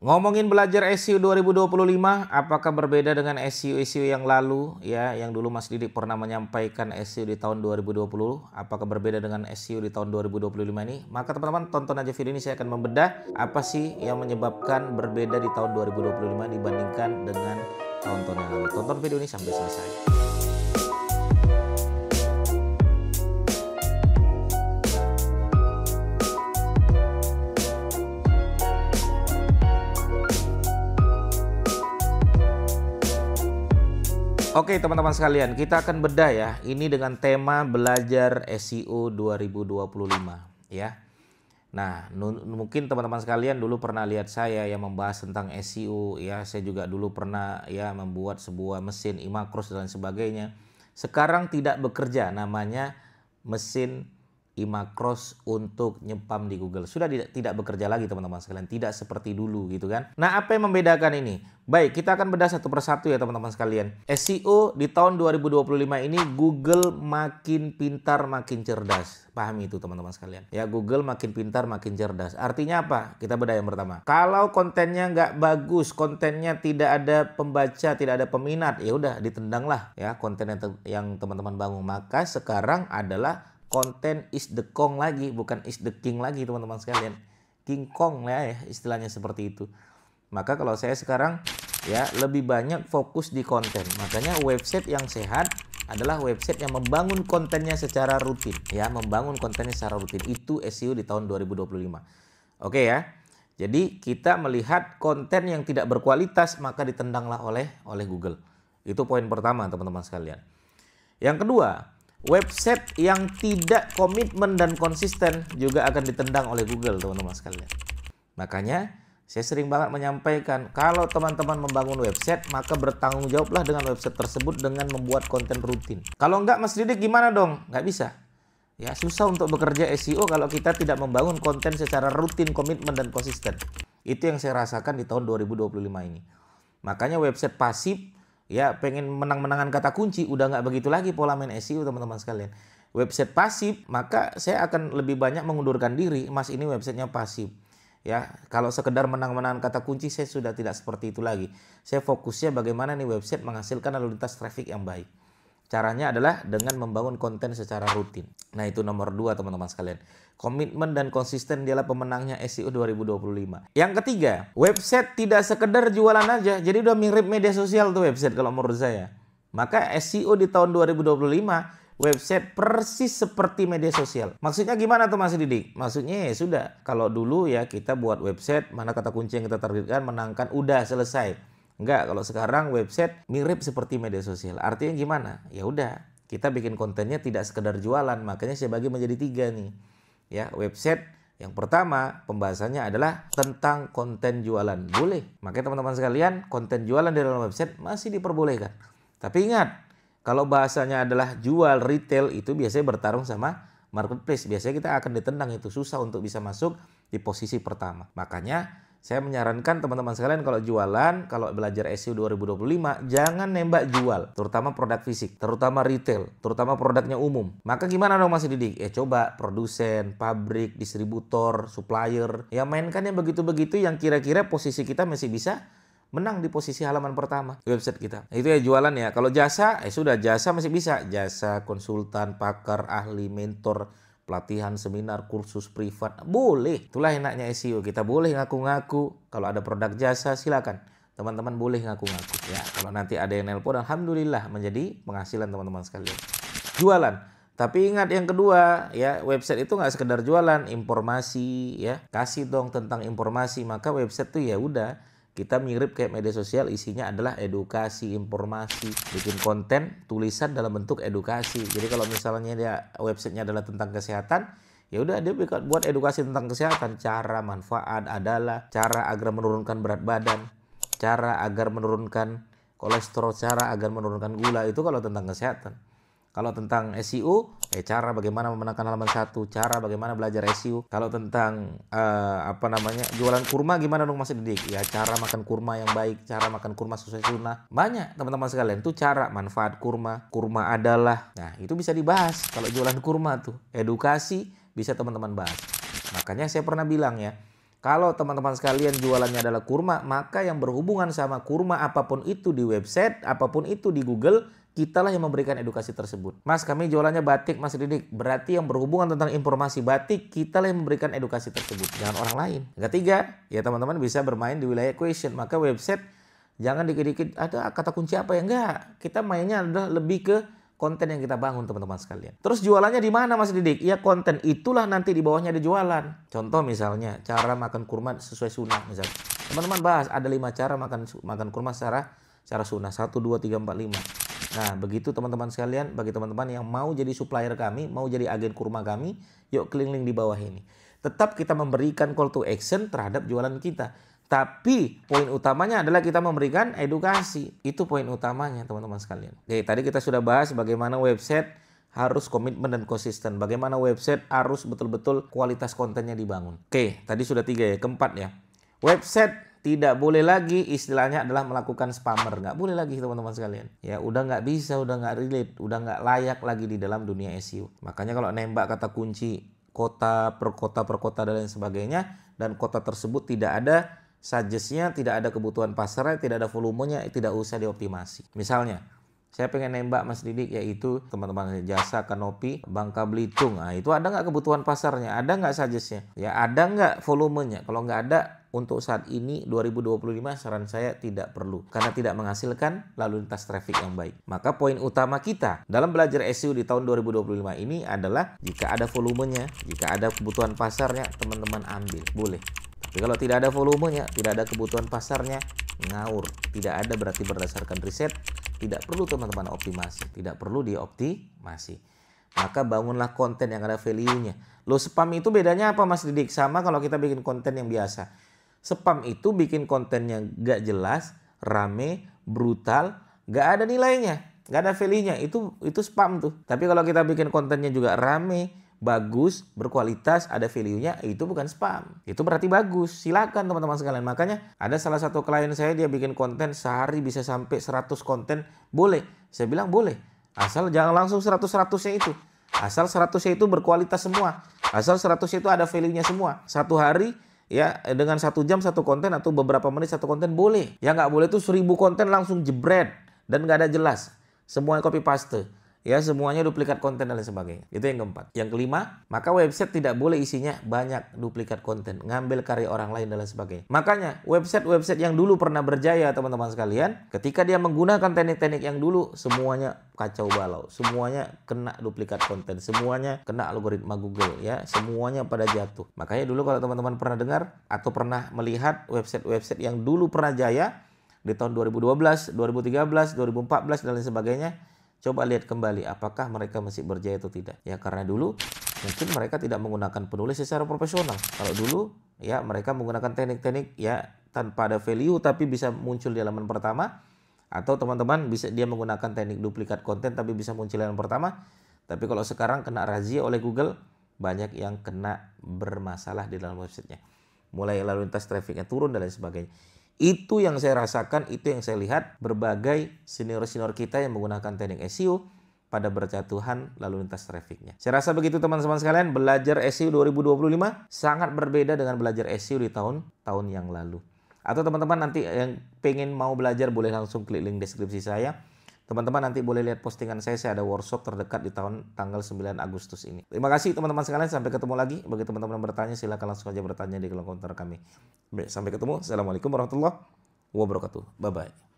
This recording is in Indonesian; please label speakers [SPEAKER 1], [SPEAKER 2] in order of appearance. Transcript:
[SPEAKER 1] Ngomongin belajar SEO 2025, apakah berbeda dengan SEO-SEO yang lalu ya, yang dulu Mas Didik pernah menyampaikan SEO di tahun 2020, apakah berbeda dengan SEO di tahun 2025 ini? Maka teman-teman tonton aja video ini, saya akan membedah apa sih yang menyebabkan berbeda di tahun 2025 dibandingkan dengan tahun-tahun yang lalu. Tonton video ini sampai selesai. Oke teman-teman sekalian, kita akan bedah ya, ini dengan tema belajar SEO 2025 ya. Nah, mungkin teman-teman sekalian dulu pernah lihat saya yang membahas tentang SEO ya. Saya juga dulu pernah ya membuat sebuah mesin Imacros dan sebagainya. Sekarang tidak bekerja, namanya mesin Imacros untuk nyepam di Google. Sudah tidak bekerja lagi teman-teman sekalian, tidak seperti dulu gitu kan. Nah, apa yang membedakan ini? Baik, kita akan bedah satu persatu ya teman-teman sekalian. SEO di tahun 2025 ini Google makin pintar, makin cerdas. Pahami itu teman-teman sekalian. Ya, Google makin pintar, makin cerdas. Artinya apa? Kita bedah yang pertama. Kalau kontennya nggak bagus, kontennya tidak ada pembaca, tidak ada peminat, ya udah ditendanglah ya konten yang teman-teman bangun. Maka sekarang adalah konten is the Kong lagi, bukan is the King lagi teman-teman sekalian. King Kong ya istilahnya seperti itu. Maka kalau saya sekarang ya lebih banyak fokus di konten. Makanya website yang sehat adalah website yang membangun kontennya secara rutin. Ya, membangun kontennya secara rutin. Itu SEO di tahun 2025. Oke ya. Jadi kita melihat konten yang tidak berkualitas maka ditendanglah oleh Google. Itu poin pertama teman-teman sekalian. Yang kedua, website yang tidak komitmen dan konsisten juga akan ditendang oleh Google teman-teman sekalian. Makanya saya sering banget menyampaikan kalau teman-teman membangun website maka bertanggung jawablah dengan website tersebut dengan membuat konten rutin. Kalau enggak Mas Didik gimana dong? Nggak bisa. Ya susah untuk bekerja SEO kalau kita tidak membangun konten secara rutin, komitmen dan konsisten. Itu yang saya rasakan di tahun 2025 ini. Makanya website pasif ya pengen menang-menangan kata kunci udah nggak begitu lagi pola main SEO teman-teman sekalian. Website pasif maka saya akan lebih banyak mengundurkan diri. Mas ini websitenya pasif. Ya, kalau sekedar menang-menangan kata kunci saya sudah tidak seperti itu lagi. Saya fokusnya bagaimana nih website menghasilkan lalu lintas traffic yang baik. Caranya adalah dengan membangun konten secara rutin. Nah, itu nomor 2 teman-teman sekalian. Komitmen dan konsisten dialah pemenangnya SEO 2025. Yang ketiga, website tidak sekedar jualan aja. Jadi udah mirip media sosial tuh website kalau menurut saya. Maka SEO di tahun 2025 website persis seperti media sosial. Maksudnya gimana tuh Mas Didik? Maksudnya ya sudah, kalau dulu ya kita buat website, mana kata kunci yang kita targetkan, menangkan, udah selesai. Enggak, kalau sekarang website mirip seperti media sosial. Artinya gimana? Ya udah, kita bikin kontennya tidak sekedar jualan, makanya saya bagi menjadi 3 nih. Ya, website yang pertama pembahasannya adalah tentang konten jualan. Boleh. Makanya teman-teman sekalian, konten jualan di dalam website masih diperbolehkan. Tapi ingat, kalau bahasanya adalah jual retail itu biasanya bertarung sama marketplace. Biasanya kita akan ditendang, itu susah untuk bisa masuk di posisi pertama. Makanya saya menyarankan teman-teman sekalian kalau jualan, kalau belajar SEO 2025 jangan nembak jual. Terutama produk fisik, terutama retail, terutama produknya umum. Maka gimana dong Mas Didik? Coba produsen, pabrik, distributor, supplier. Ya mainkan yang begitu-begitu yang kira-kira posisi kita masih bisa menang di posisi halaman pertama website kita. Itu ya jualan ya. Kalau jasa, sudah jasa masih bisa. Jasa, konsultan, pakar, ahli, mentor, pelatihan, seminar, kursus privat. Boleh. Itulah enaknya SEO. Kita boleh ngaku-ngaku. Kalau ada produk jasa silakan. Teman-teman boleh ngaku-ngaku ya. Kalau nanti ada yang nelpon, alhamdulillah menjadi penghasilan teman-teman sekalian. Jualan. Tapi ingat yang kedua ya, website itu nggak sekedar jualan, informasi ya. Kasih dong tentang informasi. Maka website tuh ya udah, kita mirip kayak media sosial, isinya adalah edukasi, informasi, bikin konten, tulisan dalam bentuk edukasi. Jadi kalau misalnya dia websitenya adalah tentang kesehatan, ya udah dia buat edukasi tentang kesehatan, cara, manfaat, adalah cara agar menurunkan berat badan, cara agar menurunkan kolesterol, cara agar menurunkan gula, itu kalau tentang kesehatan. Kalau tentang SEO, cara bagaimana memenangkan halaman 1, cara bagaimana belajar SEO. Kalau tentang jualan kurma gimana dong Mas Didik? Ya cara makan kurma yang baik, cara makan kurma sesuai sunnah. Banyak teman-teman sekalian tuh cara, manfaat kurma, kurma adalah. Nah, itu bisa dibahas kalau jualan kurma tuh. Edukasi bisa teman-teman bahas. Makanya saya pernah bilang ya, Kalau teman-teman sekalian jualannya adalah kurma, maka yang berhubungan sama kurma apapun itu di website, apapun itu di Google, kitalah yang memberikan edukasi tersebut. Mas, kami jualannya batik, Mas Didik. Berarti yang berhubungan tentang informasi batik, kitalah yang memberikan edukasi tersebut, jangan orang lain. Yang ketiga, ya teman-teman bisa bermain di wilayah question. Maka website jangan dikit-dikit ada kata kunci apa ya, enggak. Kita mainnya adalah lebih ke konten yang kita bangun teman-teman sekalian. Terus jualannya di mana Mas Didik? Ya konten itulah nanti di bawahnya ada jualan. Contoh misalnya cara makan kurma sesuai sunnah misalnya. Teman-teman bahas ada 5 cara makan kurma secara sunnah. 1, 2, 3, 4, 5. Nah begitu teman-teman sekalian, bagi teman-teman yang mau jadi supplier kami, mau jadi agen kurma kami, yuk klik link di bawah ini. Tetap kita memberikan call to action terhadap jualan kita. Tapi poin utamanya adalah kita memberikan edukasi. Itu poin utamanya teman-teman sekalian. Oke, tadi kita sudah bahas bagaimana website harus komitmen dan konsisten. Bagaimana website harus betul-betul kualitas kontennya dibangun. Oke, tadi sudah 3 ya. Keempat ya. Website tidak boleh lagi istilahnya adalah melakukan spammer. Nggak boleh lagi teman-teman sekalian. Ya udah nggak bisa, udah nggak relate, udah nggak layak lagi di dalam dunia SEO. Makanya kalau nembak kata kunci kota per kota dan lain sebagainya, dan kota tersebut tidak ada suggest-nya, tidak ada kebutuhan pasarnya, tidak ada volumenya, tidak usah dioptimasi. Misalnya, saya pengen nembak Mas Didik yaitu teman-teman jasa kanopi Bangka Belitung. Nah, itu ada nggak kebutuhan pasarnya? Ada nggak suggest-nya? Ya, ada nggak volumenya? Kalau nggak ada, untuk saat ini 2025 saran saya tidak perlu. Karena tidak menghasilkan lalu lintas traffic yang baik. Maka poin utama kita dalam belajar SEO di tahun 2025 ini adalah jika ada volumenya, jika ada kebutuhan pasarnya, teman-teman ambil. Boleh. Tapi kalau tidak ada volumenya, tidak ada kebutuhan pasarnya, ngawur. Tidak ada berarti berdasarkan riset, tidak perlu teman-teman optimasi, tidak perlu dioptimasi. Maka bangunlah konten yang ada value-nya. Loh, spam itu bedanya apa Mas Didik? Sama kalau kita bikin konten yang biasa. Spam itu bikin konten yang gak jelas, rame, brutal, gak ada nilainya, gak ada value-nya. Itu spam tuh. Tapi kalau kita bikin kontennya juga rame, bagus, berkualitas, ada value-nya, itu bukan spam. Itu berarti bagus. Silakan teman-teman sekalian. Makanya ada salah satu klien saya, dia bikin konten sehari bisa sampai 100 konten. Boleh. Saya bilang boleh. Asal jangan langsung 100-100-nya itu. Asal 100-nya itu berkualitas semua. Asal 100-nya itu ada value-nya semua. Satu hari ya dengan 1 jam 1 konten atau beberapa menit 1 konten boleh. Yang nggak boleh itu 1000 konten langsung jebret dan nggak ada jelas. Semuanya copy paste. Ya semuanya duplikat konten dan lain sebagainya. Itu yang keempat. Yang kelima, maka website tidak boleh isinya banyak duplikat konten, ngambil karya orang lain dan lain sebagainya. Makanya website yang dulu pernah berjaya teman-teman sekalian, ketika dia menggunakan teknik-teknik yang dulu, semuanya kacau balau, semuanya kena duplikat konten, semuanya kena algoritma Google, ya semuanya pada jatuh. Makanya dulu kalau teman-teman pernah dengar atau pernah melihat website yang dulu pernah jaya di tahun 2012, 2013, 2014 dan lain sebagainya, coba lihat kembali apakah mereka masih berjaya atau tidak. Ya karena dulu mungkin mereka tidak menggunakan penulis secara profesional. Kalau dulu ya mereka menggunakan teknik-teknik ya tanpa ada value tapi bisa muncul di halaman pertama. Atau teman-teman bisa dia menggunakan teknik duplikat konten tapi bisa muncul di halaman pertama. Tapi kalau sekarang kena razia oleh Google, banyak yang kena bermasalah di dalam websitenya. Mulai lalu lintas trafficnya turun dan lain sebagainya. Itu yang saya rasakan, itu yang saya lihat berbagai senior-senior kita yang menggunakan teknik SEO pada berjatuhan lalu lintas trafficnya. Saya rasa begitu teman-teman sekalian, belajar SEO 2025 sangat berbeda dengan belajar SEO di tahun-tahun yang lalu. Atau teman-teman nanti yang pengen mau belajar boleh langsung klik link deskripsi saya. Teman-teman nanti boleh lihat postingan saya ada workshop terdekat di tanggal 9 Agustus ini. Terima kasih teman-teman sekalian, sampai ketemu lagi. Bagi teman-teman yang bertanya, silakan langsung aja bertanya di kolom komentar kami. Sampai ketemu. Assalamualaikum warahmatullahi wabarakatuh. Bye-bye.